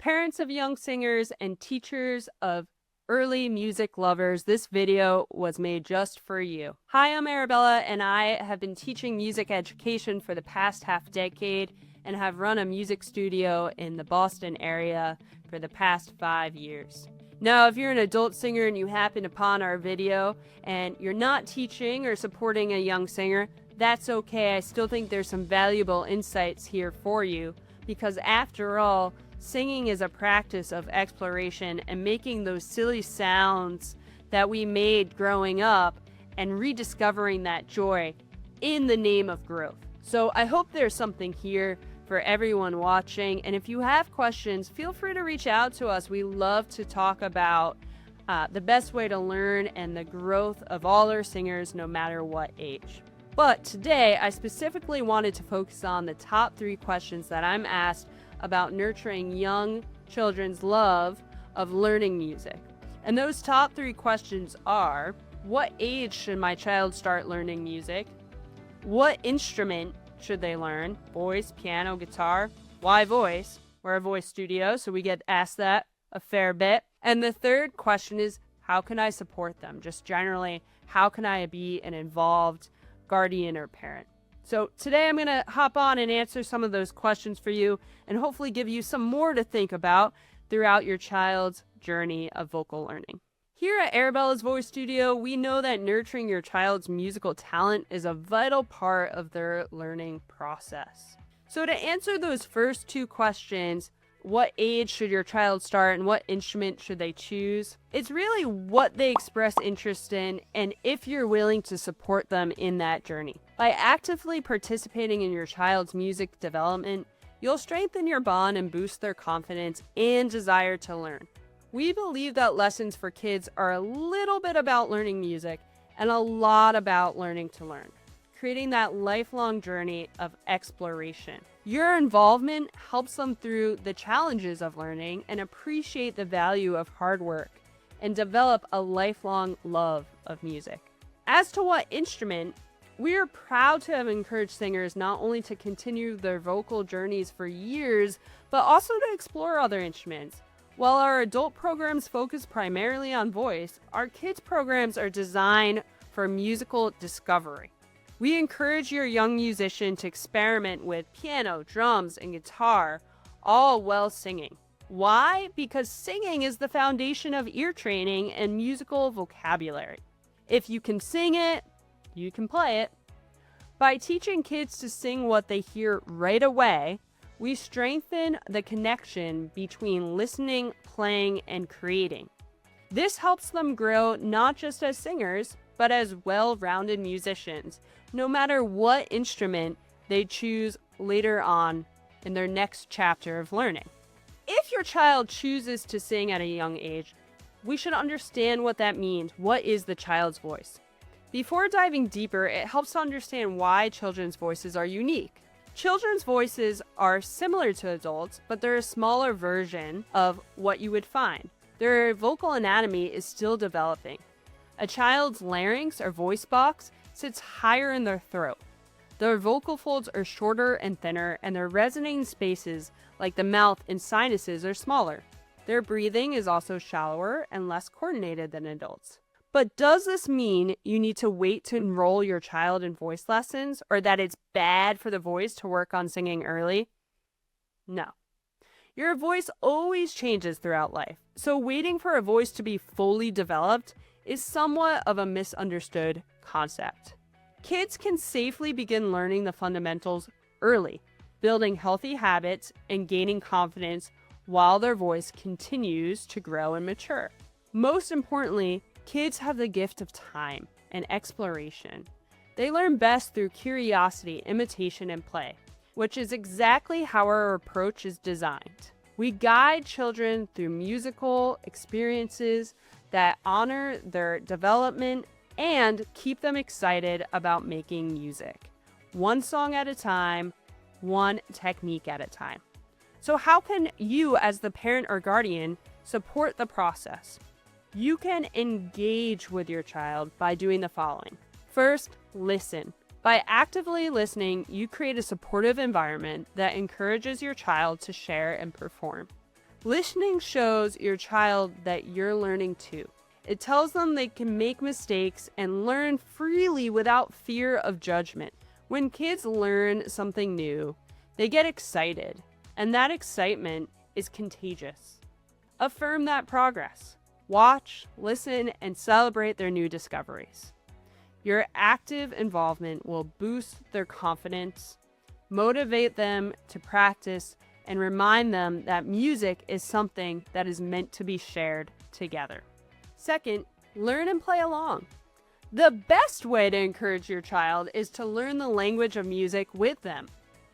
Parents of young singers and teachers of early music lovers, this video was made just for you. Hi, I'm Arabella, and I have been teaching music education for the past half decade and have run a music studio in the Boston area for the past 5 years. Now, if you're an adult singer and you happen upon our video and you're not teaching or supporting a young singer, that's okay. I still think there's some valuable insights here for you because after all, singing is a practice of exploration and making those silly sounds that we made growing up and rediscovering that joy in the name of growth. So I hope there's something here for everyone watching. And if you have questions, feel free to reach out to us. We love to talk about the best way to learn and the growth of all our singers, no matter what age. But today, I specifically wanted to focus on the top 3 questions that I'm asked about nurturing young children's love of learning music. And those top 3 questions are: what age should my child start learning music? What instrument should they learn? Voice, piano, guitar. Why voice? We're a voice studio, so we get asked that a fair bit. And the third question is, how can I support them? Just generally, how can I be an involved guardian or parent? So today I'm going to hop on and answer some of those questions for you and hopefully give you some more to think about throughout your child's journey of vocal learning. Here at Arabella's Voice Studio, we know that nurturing your child's musical talent is a vital part of their learning process. So to answer those first 2 questions, what age should your child start and what instrument should they choose? It's really what they express interest in and if you're willing to support them in that journey. By actively participating in your child's music development, you'll strengthen your bond and boost their confidence and desire to learn. We believe that lessons for kids are a little bit about learning music and a lot about learning to learn, creating that lifelong journey of exploration. Your involvement helps them through the challenges of learning and appreciate the value of hard work and develop a lifelong love of music. As to what instrument, we are proud to have encouraged singers not only to continue their vocal journeys for years, but also to explore other instruments. While our adult programs focus primarily on voice, our kids programs are designed for musical discovery. We encourage your young musician to experiment with piano, drums, and guitar, all while singing. Why? Because singing is the foundation of ear training and musical vocabulary. If you can sing it, you can play it. By teaching kids to sing what they hear right away, we strengthen the connection between listening, playing, and creating. This helps them grow not just as singers, but as well-rounded musicians, no matter what instrument they choose later on in their next chapter of learning. If your child chooses to sing at a young age, we should understand what that means. What is the child's voice? Before diving deeper, it helps to understand why children's voices are unique. Children's voices are similar to adults, but they're a smaller version of what you would find. Their vocal anatomy is still developing. A child's larynx or voice box sits higher in their throat. Their vocal folds are shorter and thinner, and their resonating spaces, like the mouth and sinuses, are smaller. Their breathing is also shallower and less coordinated than adults. But does this mean you need to wait to enroll your child in voice lessons, or that it's bad for the voice to work on singing early? No. Your voice always changes throughout life, so waiting for a voice to be fully developed is somewhat of a misunderstood concept. Kids can safely begin learning the fundamentals early, building healthy habits and gaining confidence while their voice continues to grow and mature. Most importantly, kids have the gift of time and exploration. They learn best through curiosity, imitation, and play, which is exactly how our approach is designed. We guide children through musical experiences that honor their development and keep them excited about making music. One song at a time, one technique at a time. So how can you, as the parent or guardian, support the process? You can engage with your child by doing the following. First, listen. By actively listening, you create a supportive environment that encourages your child to share and perform. Listening shows your child that you're learning too. It tells them they can make mistakes and learn freely without fear of judgment. When kids learn something new, they get excited, and that excitement is contagious. Affirm that progress. Watch, listen, and celebrate their new discoveries. Your active involvement will boost their confidence, motivate them to practice, and remind them that music is something that is meant to be shared together. Second, learn and play along. The best way to encourage your child is to learn the language of music with them.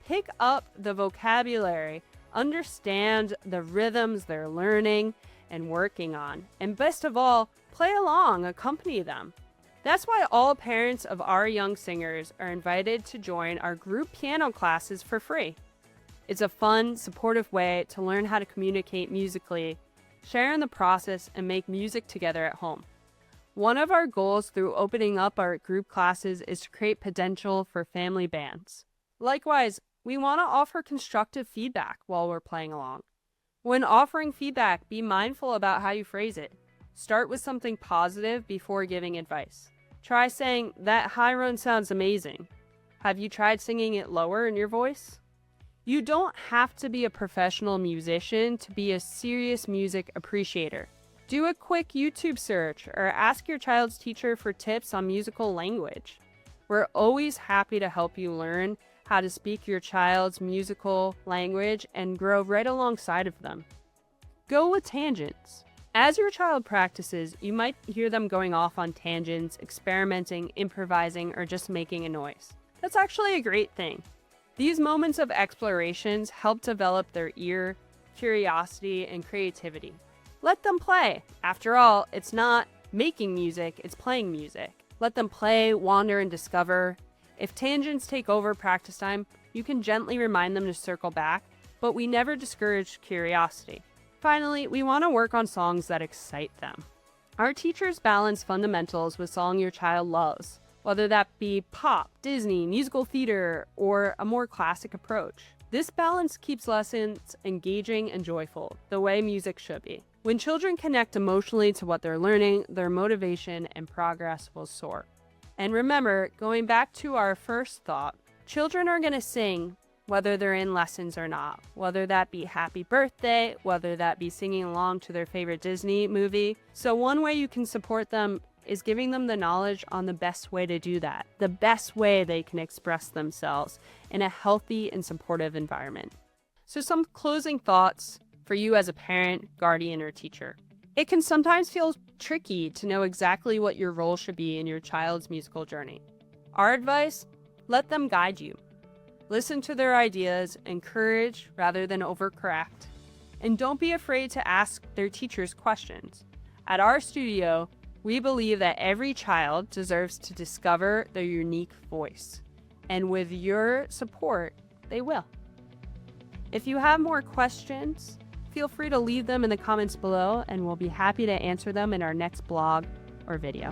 Pick up the vocabulary, understand the rhythms they're learning and working on, and best of all, play along, accompany them. That's why all parents of our young singers are invited to join our group piano classes for free. It's a fun, supportive way to learn how to communicate musically, share in the process, and make music together at home. One of our goals through opening up our group classes is to create potential for family bands. Likewise, we want to offer constructive feedback while we're playing along. When offering feedback, be mindful about how you phrase it. Start with something positive before giving advice. Try saying, "That high run sounds amazing. Have you tried singing it lower in your voice?" You don't have to be a professional musician to be a serious music appreciator. Do a quick YouTube search or ask your child's teacher for tips on musical language. We're always happy to help you learn how to speak your child's musical language and grow right alongside of them. Go with tangents. As your child practices, you might hear them going off on tangents, experimenting, improvising, or just making a noise. That's actually a great thing. These moments of explorations help develop their ear, curiosity, and creativity. Let them play. After all, it's not making music, it's playing music. Let them play, wander, and discover. If tangents take over practice time, you can gently remind them to circle back, but we never discourage curiosity. Finally, we want to work on songs that excite them. Our teachers balance fundamentals with songs your child loves, whether that be pop, Disney, musical theater, or a more classic approach. This balance keeps lessons engaging and joyful, the way music should be. When children connect emotionally to what they're learning, their motivation and progress will soar. And remember, going back to our first thought, children are going to sing whether they're in lessons or not, whether that be happy birthday, whether that be singing along to their favorite Disney movie. So one way you can support them is giving them the knowledge on the best way to do that, the best way they can express themselves in a healthy and supportive environment. So some closing thoughts for you as a parent, guardian, or teacher. It can sometimes feel tricky to know exactly what your role should be in your child's musical journey. Our advice: let them guide you. Listen to their ideas, encourage rather than overcorrect, and don't be afraid to ask their teachers questions. At our studio, we believe that every child deserves to discover their unique voice, and with your support, they will. If you have more questions, feel free to leave them in the comments below, and we'll be happy to answer them in our next blog or video.